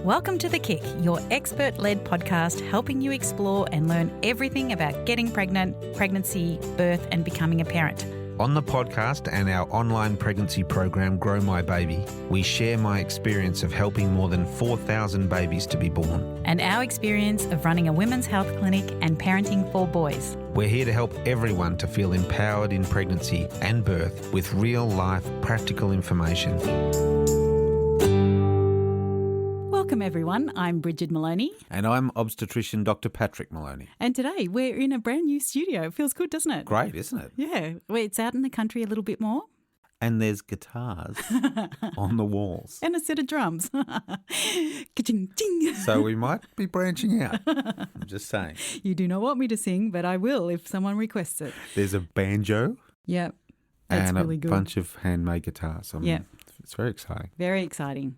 Welcome to The Kick, your expert-led podcast helping you explore and learn everything about getting pregnant, pregnancy, birth and becoming a parent. On the podcast and our online pregnancy program, Grow My Baby, we share my experience of helping more than 4,000 babies to be born. And our experience of running a women's health clinic and parenting 4 boys. We're here to help everyone to feel empowered in pregnancy and birth with real-life practical information. Welcome everyone, I'm Brigid Maloney. And I'm obstetrician Dr. Patrick Maloney. And today we're in a brand new studio. It feels good, doesn't it? Great, isn't it? Yeah, well, it's out in the country a little bit more. And there's guitars on the walls. And a set of drums. Ka-ching, ching. So we might be branching out. I'm just saying. You do not want me to sing, but I will if someone requests it. There's a banjo. Yeah, that's and really good. And a bunch of handmade guitars. Yeah. It's very exciting. Very exciting.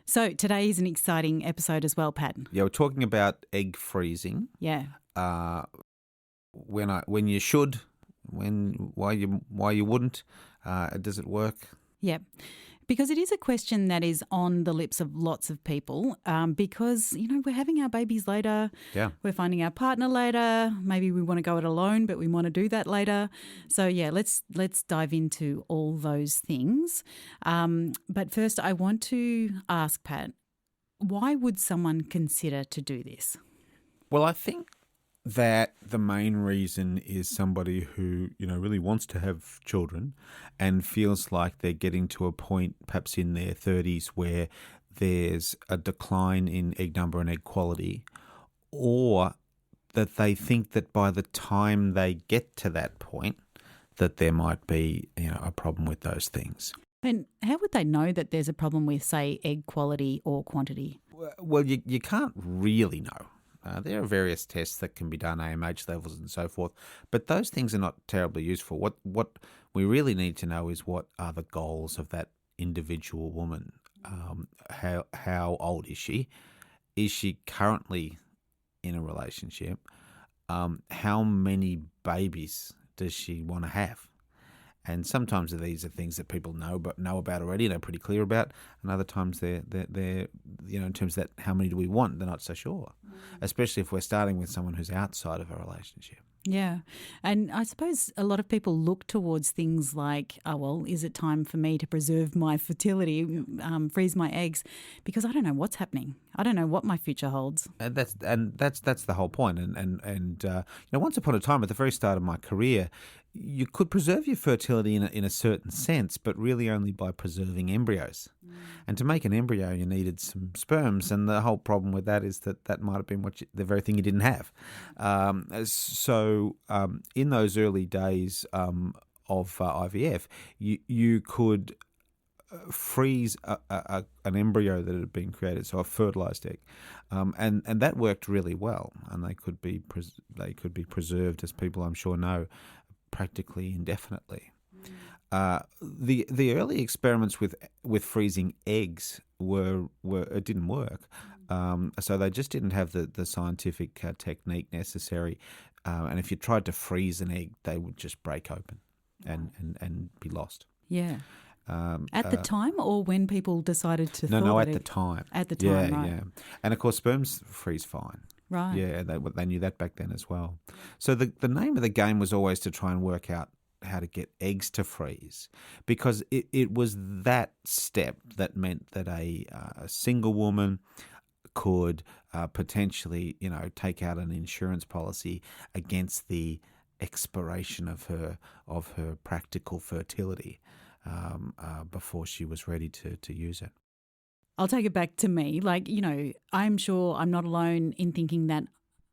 So today is an exciting episode as well, Pat. Yeah, we're talking about egg freezing. Yeah. When you should, why you wouldn't. Does it work? Yeah. Because it is a question that is on the lips of lots of people because, you know, we're having our babies later. Yeah. We're finding our partner later. Maybe we want to go it alone, but we want to do that later. So, yeah, let's dive into all those things. But first, I want to ask, Pat, why would someone consider to do this? Well, I think that the main reason is somebody who, you know, really wants to have children and feels like they're getting to a point perhaps in their 30s where there's a decline in egg number and egg quality, or that they think that by the time they get to that point that there might be, you know, a problem with those things. And how would they know that there's a problem with, say, egg quality or quantity? Well, you can't really know. There are various tests that can be done, AMH levels and so forth, but those things are not terribly useful. What we really need to know is what are the goals of that individual woman. How old is she? Is she currently in a relationship? How many babies does she want to have? And sometimes these are things that people know about already and are pretty clear about, and other times they're you know, in terms of that, how many do we want? They're not so sure, especially if we're starting with someone who's outside of a relationship. Yeah. And I suppose a lot of people look towards things like, oh, well, is it time for me to preserve my fertility, freeze my eggs? Because I don't know what's happening. I don't know what my future holds. And that's the whole point. And you know, once upon a time, at the very start of my career, you could preserve your fertility in a certain sense, but really only by preserving embryos. And to make an embryo, you needed some sperms, and the whole problem with that is that might have been the very thing you didn't have. So in those early days of IVF, you could freeze an embryo that had been created, so a fertilized egg, and that worked really well, and they could be preserved, as people I'm sure know, practically indefinitely. The early experiments with freezing eggs it didn't work, so they just didn't have the scientific technique necessary, and if you tried to freeze an egg, they would just break open and be lost. Yeah. At the time, or when people decided to? No, at the time. At the time, right? Yeah, and of course sperms freeze fine. Right. Yeah, they knew that back then as well. So the name of the game was always to try and work out how to get eggs to freeze, because it was that step that meant that a single woman could potentially, you know, take out an insurance policy against the expiration of her practical fertility before she was ready to use it. I'll take it back to me. Like, you know, I'm sure I'm not alone in thinking that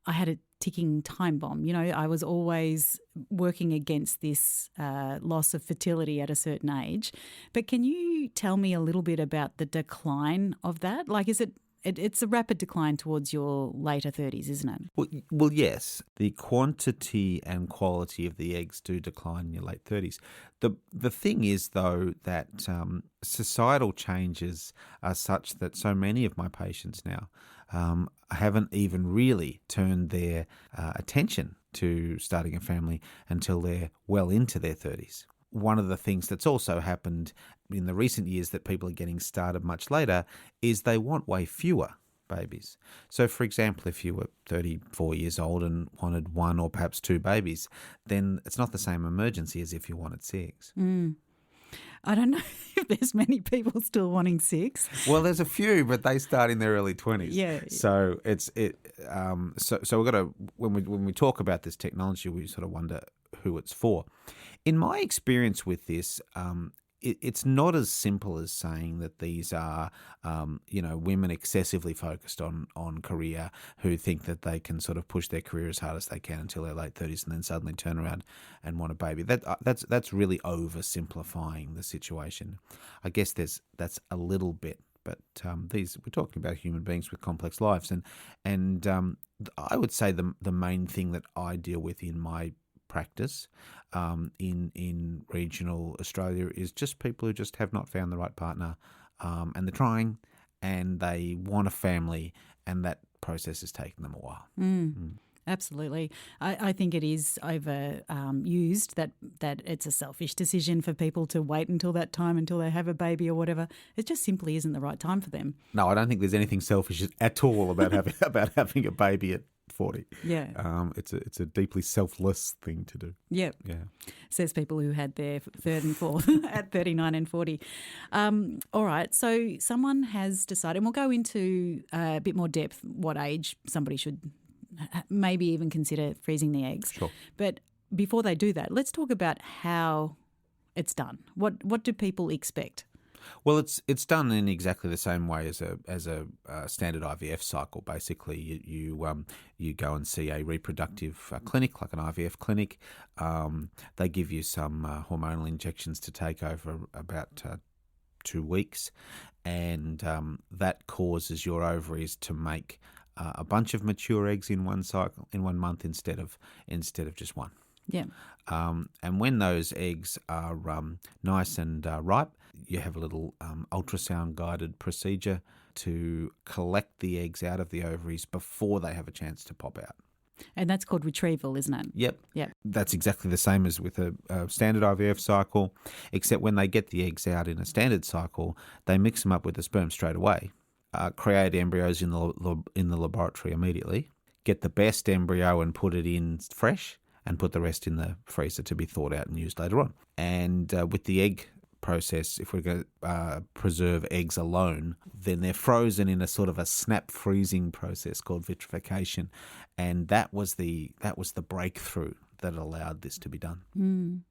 I had a ticking time bomb. You know, I was always working against this loss of fertility at a certain age. But can you tell me a little bit about the decline of that? Like, it's a rapid decline towards your later 30s, isn't it? Well, yes. The quantity and quality of the eggs do decline in your late 30s. The thing is, though, that societal changes are such that so many of my patients now haven't even really turned their attention to starting a family until they're well into their 30s. one of the things that's also happened in the recent years that people are getting started much later is they want way fewer babies. So, for example, if you were 34 years old and wanted one or perhaps two babies, then it's not the same emergency as if you wanted six. I don't know if there's many people still wanting six. Well, there's a few, but they start in their early 20s. Yeah. So so we've got to when we talk about this technology, we sort of wonder who it's for. In my experience with this, it's not as simple as saying that these are, women excessively focused on career who think that they can sort of push their career as hard as they can until their late 30s and then suddenly turn around and want a baby. That's really oversimplifying the situation. I guess that's a little bit, but we're talking about human beings with complex lives, and I would say the main thing that I deal with in my practice in regional Australia is just people who just have not found the right partner, and they're trying and they want a family, and that process has taken them a while. Absolutely. I think it is used that it's a selfish decision for people to wait until that time, until they have a baby or whatever. It just simply isn't the right time for them. No, I don't think there's anything selfish at all about having a baby at 40. Yeah. It's a deeply selfless thing to do. Yep. Yeah. Says people who had their third and fourth at 39 and 40. All right. So someone has decided, and we'll go into a bit more depth, what age somebody should maybe even consider freezing the eggs. Sure. But before they do that, let's talk about how it's done. What do people expect? Well, it's done in exactly the same way as a standard IVF cycle. Basically, you go and see a reproductive clinic, like an IVF clinic. They give you some hormonal injections to take over about 2 weeks, and that causes your ovaries to make a bunch of mature eggs in one cycle, in 1 month, instead of just one. Yeah. And when those eggs are nice and ripe, you have a little ultrasound-guided procedure to collect the eggs out of the ovaries before they have a chance to pop out. And that's called retrieval, isn't it? Yep. Yep. That's exactly the same as with a standard IVF cycle, except when they get the eggs out in a standard cycle, they mix them up with the sperm straight away, create embryos in the laboratory immediately, get the best embryo and put it in fresh, and put the rest in the freezer to be thawed out and used later on. And with the egg process, if we're going to preserve eggs alone, then they're frozen in a sort of a snap freezing process called vitrification, and that was the breakthrough that allowed this to be done.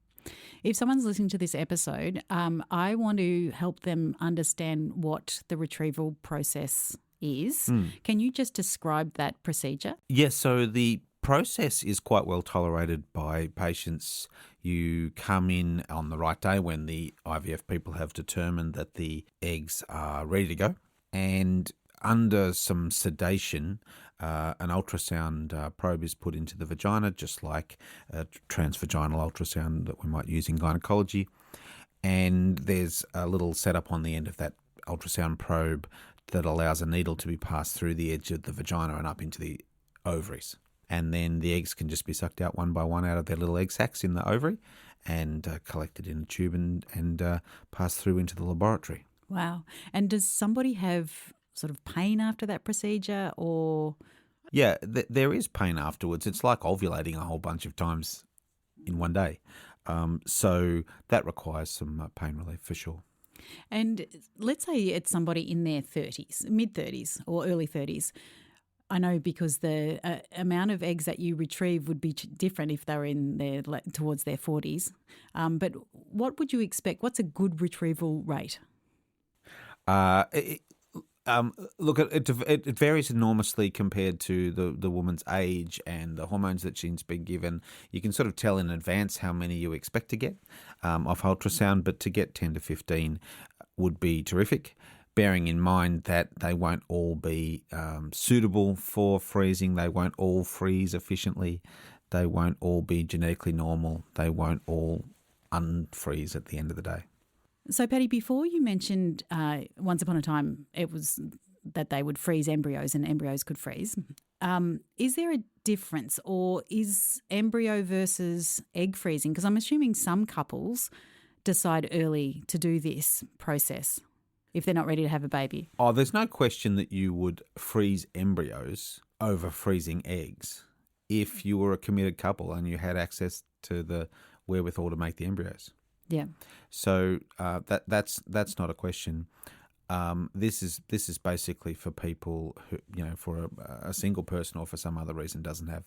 If someone's listening to this episode, I want to help them understand what the retrieval process is. Can you just describe that procedure? Yes, so the process is quite well tolerated by patients. You come in on the right day when the IVF people have determined that the eggs are ready to go, and under some sedation, an ultrasound probe is put into the vagina, just like a transvaginal ultrasound that we might use in gynecology. And there's a little setup on the end of that ultrasound probe that allows a needle to be passed through the edge of the vagina and up into the ovaries. And then the eggs can just be sucked out one by one out of their little egg sacs in the ovary and collected in a tube and passed through into the laboratory. Wow. And does somebody have sort of pain after that procedure, or? Yeah, there is pain afterwards. It's like ovulating a whole bunch of times in one day. So that requires some pain relief for sure. And let's say it's somebody in their 30s, mid-30s or early 30s. I know because the amount of eggs that you retrieve would be different if they're towards their 40s. But what would you expect? What's a good retrieval rate? Look, it varies enormously compared to the woman's age and the hormones that she's been given. You can sort of tell in advance how many you expect to get off ultrasound, but to get 10 to 15 would be terrific, bearing in mind that they won't all be suitable for freezing. They won't all freeze efficiently. They won't all be genetically normal. They won't all unfreeze at the end of the day. So, Patty, before you mentioned once upon a time it was that they would freeze embryos and embryos could freeze. Is there a difference, or is embryo versus egg freezing? Because I'm assuming some couples decide early to do this process if they're not ready to have a baby? Oh, there's no question that you would freeze embryos over freezing eggs if you were a committed couple and you had access to the wherewithal to make the embryos. Yeah. So that's not a question. This is basically for people who, for a single person or for some other reason doesn't have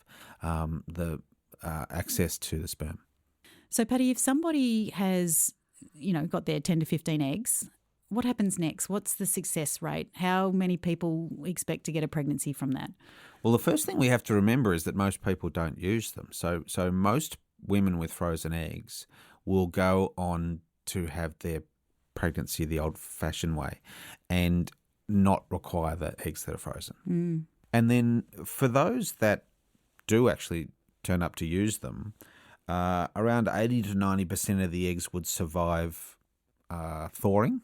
the access to the sperm. So, Patty, if somebody has, got their 10 to 15 eggs, what happens next? What's the success rate? How many people expect to get a pregnancy from that? Well, the first thing we have to remember is that most people don't use them. So most women with frozen eggs will go on to have their pregnancy the old-fashioned way and not require the eggs that are frozen. Mm. And then for those that do actually turn up to use them, around 80 to 90% of the eggs would survive thawing,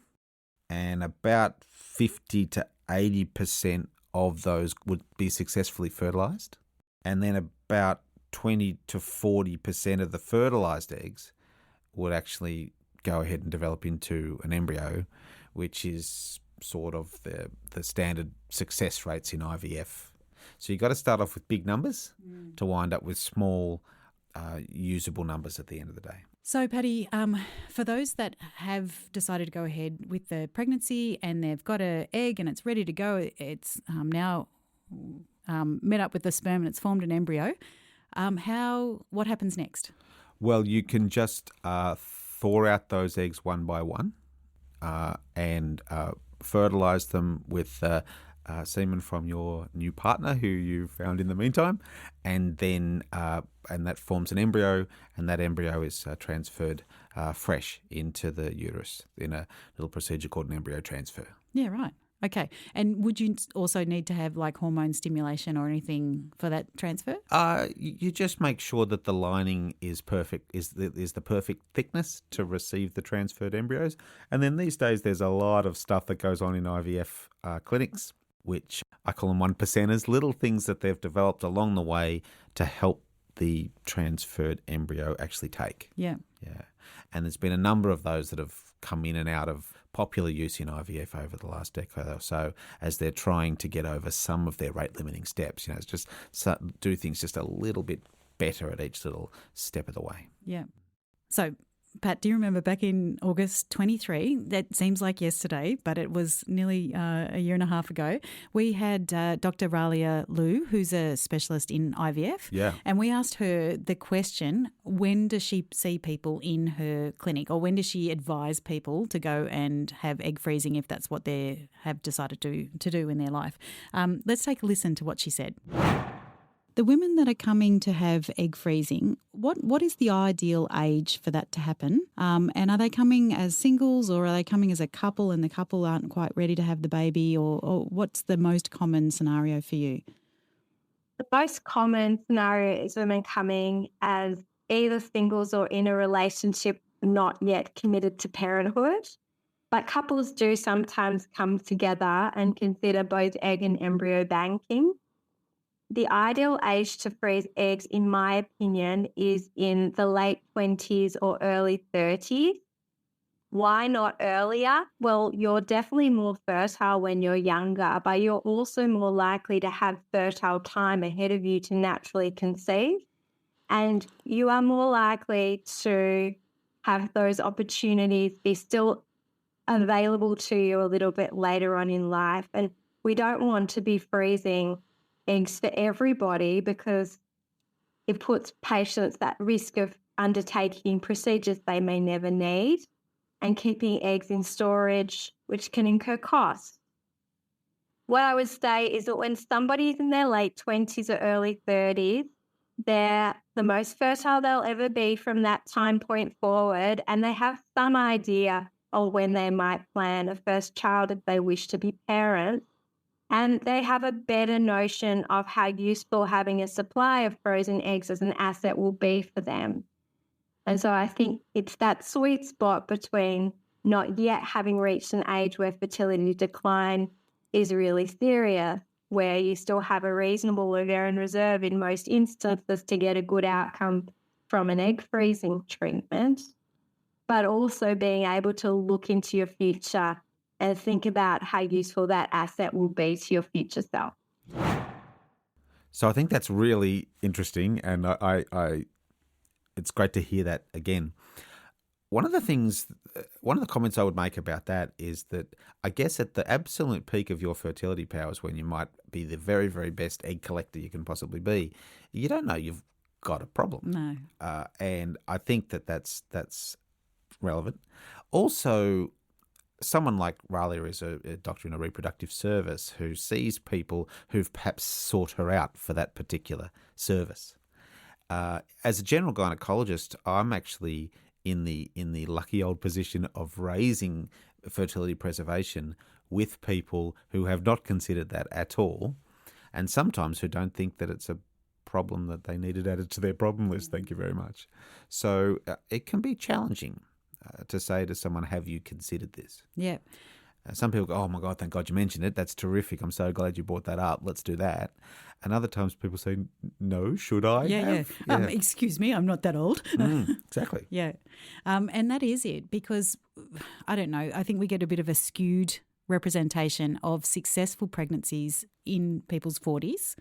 and about 50 to 80% of those would be successfully fertilised. And then about 20 to 40% of the fertilised eggs would actually go ahead and develop into an embryo, which is sort of the standard success rates in IVF. So you've got to start off with big numbers to wind up with small, usable numbers at the end of the day. So, Patty, for those that have decided to go ahead with the pregnancy and they've got an egg and it's ready to go, it's now met up with the sperm and it's formed an embryo, what happens next? Well, you can just thaw out those eggs one by one and fertilise them with semen from your new partner who you found in the meantime, and then and that forms an embryo, and that embryo is transferred fresh into the uterus in a little procedure called an embryo transfer. Yeah, right. Okay. And would you also need to have like hormone stimulation or anything for that transfer? You just make sure that the lining is perfect, is the perfect thickness to receive the transferred embryos. And then these days there's a lot of stuff that goes on in IVF clinics, which I call them 1%ers, little things that they've developed along the way to help the transferred embryo actually take. Yeah. Yeah. And there's been a number of those that have come in and out of popular use in IVF over the last decade or so as they're trying to get over some of their rate-limiting steps. It's just do things just a little bit better at each little step of the way. Yeah. So, Pat, do you remember back in August 23, that seems like yesterday, but it was nearly a year and a half ago, we had Dr. Ralia Liu, who's a specialist in IVF. Yeah. And we asked her the question, when does she see people in her clinic, or when does she advise people to go and have egg freezing if that's what they have decided to do in their life? Let's take a listen to what she said. The women that are coming to have egg freezing, what is the ideal age for that to happen? And are they coming as singles, or are they coming as a couple and the couple aren't quite ready to have the baby, or what's the most common scenario for you? The most common scenario is women coming as either singles or in a relationship not yet committed to parenthood. But couples do sometimes come together and consider both egg and embryo banking. The ideal age to freeze eggs, in my opinion, is in the late 20s or early 30s. Why not earlier? Well, you're definitely more fertile when you're younger, but you're also more likely to have fertile time ahead of you to naturally conceive. And you are more likely to have those opportunities be still available to you a little bit later on in life. And we don't want to be freezing eggs for everybody, because it puts patients at risk of undertaking procedures they may never need and keeping eggs in storage, which can incur costs. What I would say is that when somebody's in their late 20s or early 30s, they're the most fertile they'll ever be from that time point forward, and they have some idea of when they might plan a first child if they wish to be parents. And they have a better notion of how useful having a supply of frozen eggs as an asset will be for them. And so I think it's that sweet spot between not yet having reached an age where fertility decline is really serious, where you still have a reasonable ovarian reserve in most instances to get a good outcome from an egg freezing treatment, but also being able to look into your future and think about how useful that asset will be to your future self. So I think that's really interesting, and it's great to hear that again. One of the comments I would make about that is that I guess at the absolute peak of your fertility powers, when you might be the very, very best egg collector you can possibly be, you don't know you've got a problem. No. And I think that's relevant. Also, someone like Ralia is a doctor in a reproductive service who sees people who've perhaps sought her out for that particular service. As a general gynecologist, I'm actually in the lucky old position of raising fertility preservation with people who have not considered that at all, and sometimes who don't think that it's a problem that they needed added to their problem list. Thank you very much. So it can be challenging to say to someone, have you considered this? Yeah. Some people go, oh my God, thank God you mentioned it. That's terrific. I'm so glad you brought that up. Let's do that. And other times people say, no, should I have? Yeah. Excuse me, I'm not that old. Exactly. Yeah. And that is it, because, I don't know, I think we get a bit of a skewed representation of successful pregnancies in people's 40s.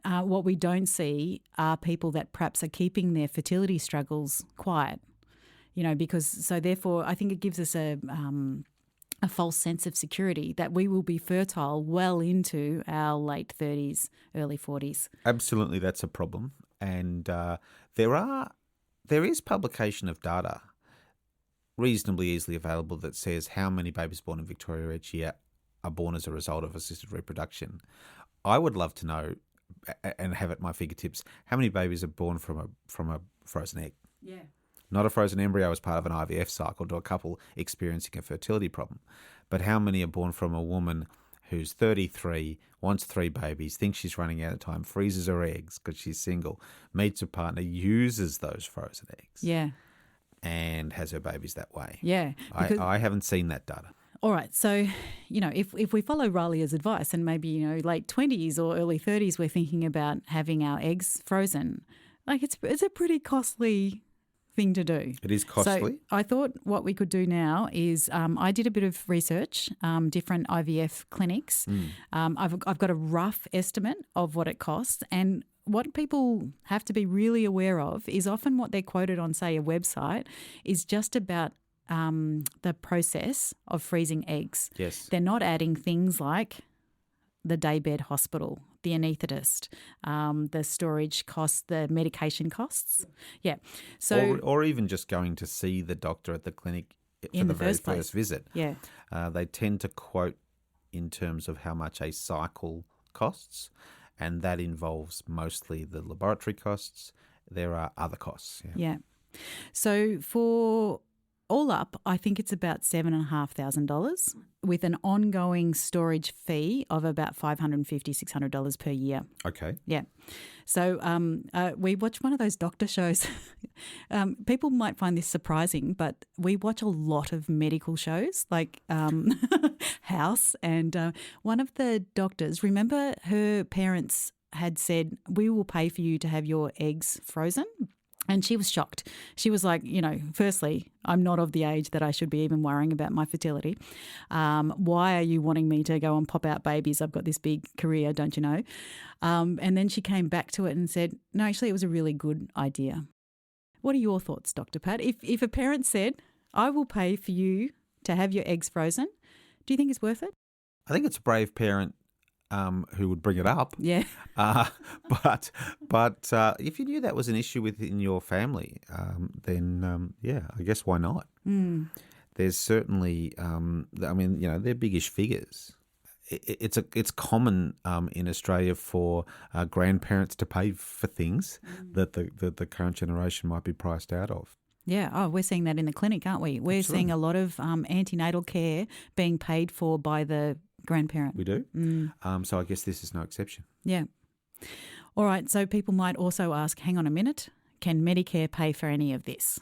What we don't see are people that perhaps are keeping their fertility struggles quiet, because so therefore I think it gives us a false sense of security that we will be fertile well into our late 30s, early 40s. Absolutely, that's a problem. And there is publication of data reasonably easily available that says how many babies born in Victoria each year are born as a result of assisted reproduction. I would love to know and have at my fingertips how many babies are born from a frozen egg. Yeah. Not a frozen embryo as part of an IVF cycle to a couple experiencing a fertility problem, but how many are born from a woman who's 33, wants 3 babies, thinks she's running out of time, freezes her eggs because she's single, meets a partner, uses those frozen eggs, and has her babies that way. Yeah. I haven't seen that data. All right. So, if we follow Ralia's advice and maybe, late 20s or early 30s, we're thinking about having our eggs frozen, like it's a pretty costly thing to do. It is costly. So I thought what we could do now is I did a bit of research, different IVF clinics. I've got a rough estimate of what it costs, and what people have to be really aware of is often what they're quoted on, say, a website is just about the process of freezing eggs. Yes. They're not adding things like the daybed hospital, the anaesthetist, the storage costs, the medication costs. Yeah. So or even just going to see the doctor at the clinic for the very first visit. Yeah. They tend to quote in terms of how much a cycle costs, and that involves mostly the laboratory costs. There are other costs. Yeah. So for all up, I think it's about $7,500 with an ongoing storage fee of about $550, $600 per year. Okay. Yeah. So we watch one of those doctor shows. People might find this surprising, but we watch a lot of medical shows like House. And one of the doctors, remember her parents had said, we will pay for you to have your eggs frozen. And she was shocked. She was like, firstly, I'm not of the age that I should be even worrying about my fertility. Why are you wanting me to go and pop out babies? I've got this big career, don't you know? And then she came back to it and said, no, actually, it was a really good idea. What are your thoughts, Dr. Pat? If a parent said, I will pay for you to have your eggs frozen, do you think it's worth it? I think it's a brave parent who would bring it up. Yeah. But if you knew that was an issue within your family, then I guess why not? There's certainly, they're biggish figures. It's common in Australia for grandparents to pay for things that the current generation might be priced out of. Yeah. Oh, we're seeing that in the clinic, aren't we? We're seeing a lot of antenatal care being paid for by the grandparent. We do. So I guess this is no exception. Yeah. All right. So people might also ask, hang on a minute, can Medicare pay for any of this?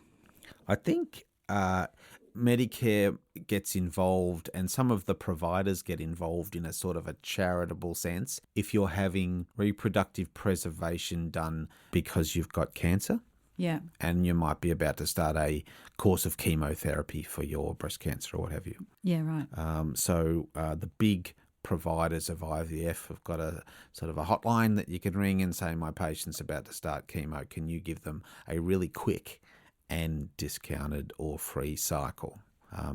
I think Medicare gets involved and some of the providers get involved in a sort of a charitable sense. If you're having reproductive preservation done because you've got cancer, Yeah. And you might be about to start a course of chemotherapy for your breast cancer or what have you. Yeah, right. So the big providers of IVF have got a sort of a hotline that you can ring and say, my patient's about to start chemo. Can you give them a really quick and discounted or free cycle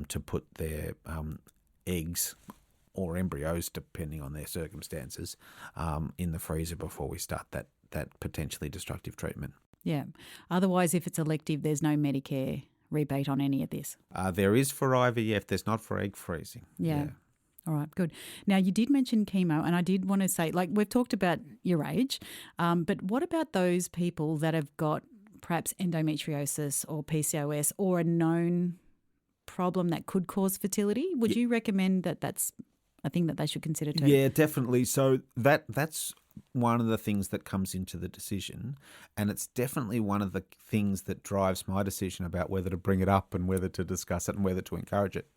to put their eggs or embryos, depending on their circumstances, in the freezer before we start that potentially destructive treatment. Yeah. Otherwise, if it's elective, there's no Medicare rebate on any of this. There is for IVF. There's not for egg freezing. Yeah. All right, good. Now, you did mention chemo, and I did want to say, like, we've talked about your age, but what about those people that have got perhaps endometriosis or PCOS or a known problem that could cause fertility? Would you recommend that that's a thing that they should consider too? Yeah, definitely. So that's one of the things that comes into the decision, and it's definitely one of the things that drives my decision about whether to bring it up and whether to discuss it and whether to encourage it.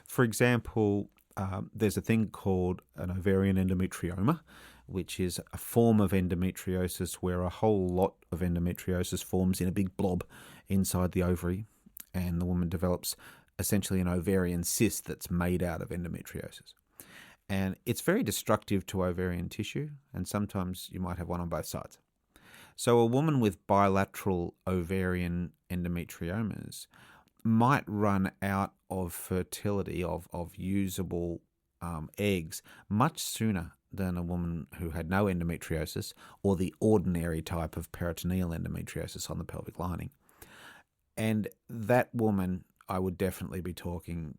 For example, there's a thing called an ovarian endometrioma, which is a form of endometriosis where a whole lot of endometriosis forms in a big blob inside the ovary, and the woman develops essentially an ovarian cyst that's made out of endometriosis. And it's very destructive to ovarian tissue, and sometimes you might have one on both sides. So a woman with bilateral ovarian endometriomas might run out of fertility, of usable eggs, much sooner than a woman who had no endometriosis or the ordinary type of peritoneal endometriosis on the pelvic lining. And that woman, I would definitely be talking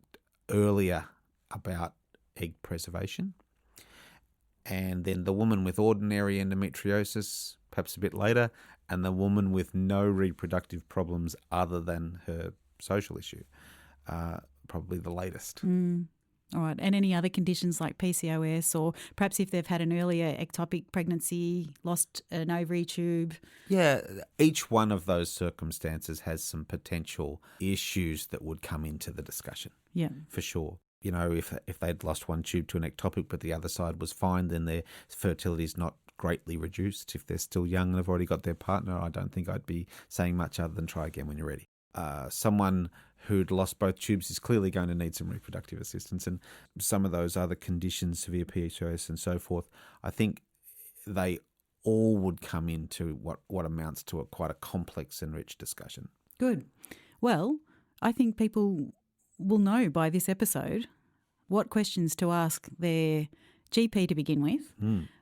earlier about egg preservation. And then the woman with ordinary endometriosis, perhaps a bit later, and the woman with no reproductive problems other than her social issue, probably the latest. All right. And any other conditions like PCOS, or perhaps if they've had an earlier ectopic pregnancy, lost an ovary tube? Yeah, each one of those circumstances has some potential issues that would come into the discussion. Yeah. For sure. You know, if they'd lost one tube to an ectopic but the other side was fine, then their fertility is not greatly reduced. If they're still young and have already got their partner, I don't think I'd be saying much other than try again when you're ready. Someone who'd lost both tubes is clearly going to need some reproductive assistance, and some of those other conditions, severe PCOS and so forth, I think they all would come into what amounts to quite a complex and rich discussion. Good. Well, I think people will know by this episode what questions to ask their GP to begin with,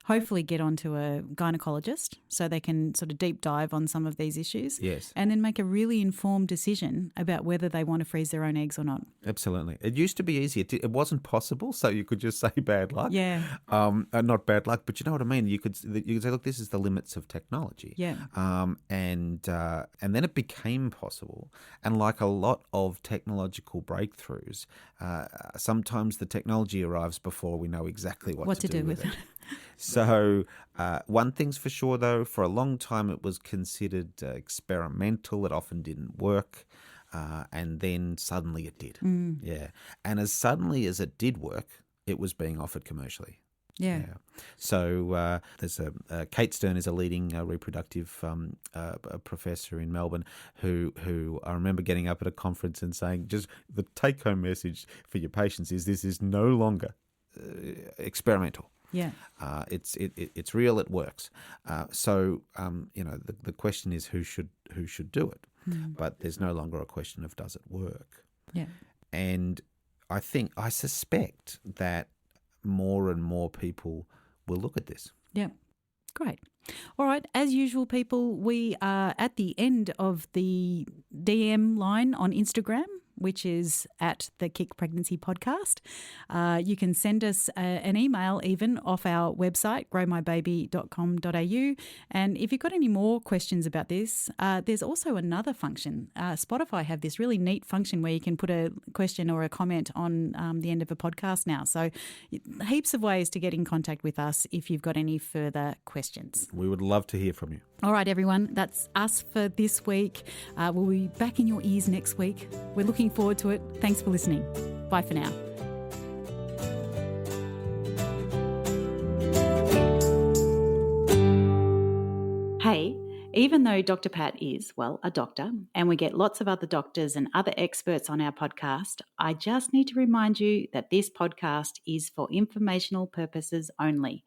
hopefully get onto a gynecologist so they can sort of deep dive on some of these issues. Yes. And then make a really informed decision about whether they want to freeze their own eggs or not. Absolutely. It used to be easier. It wasn't possible, so you could just say bad luck. Yeah. Not bad luck, but you know what I mean? You could say, look, this is the limits of technology. Yeah. And then it became possible. And like a lot of technological breakthroughs, sometimes the technology arrives before we know exactly what to do with it. So one thing's for sure, though, for a long time it was considered experimental. It often didn't work. And then suddenly it did. Yeah. And as suddenly as it did work, it was being offered commercially. Yeah. So there's Kate Stern is a leading reproductive professor in Melbourne who I remember getting up at a conference and saying, just the take-home message for your patients is this is no longer experimental. Yeah. It's real. It works. So the question is who should do it, but there's no longer a question of does it work. Yeah. And I suspect that more and more people will look at this. Yeah. Great. All right. As usual, people, we are at the end of the DM line on Instagram, which is at the Kick Pregnancy Podcast. You can send us an email even off our website, growmybaby.com.au. And if you've got any more questions about this, there's also another function. Spotify have this really neat function where you can put a question or a comment on the end of a podcast now. So heaps of ways to get in contact with us if you've got any further questions. We would love to hear from you. All right, everyone, that's us for this week. We'll be back in your ears next week. We're looking forward to it. Thanks for listening. Bye for now. Hey, Even though Dr. Pat is, well, a doctor, and we get lots of other doctors and other experts on our podcast, I just need to remind you that this podcast is for informational purposes only.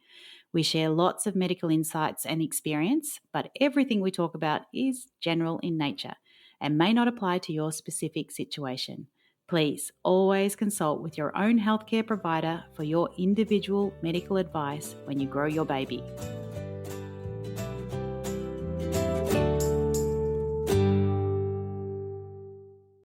We share lots of medical insights and experience, but everything we talk about is general in nature and may not apply to your specific situation. Please always consult with your own healthcare provider for your individual medical advice when you grow your baby.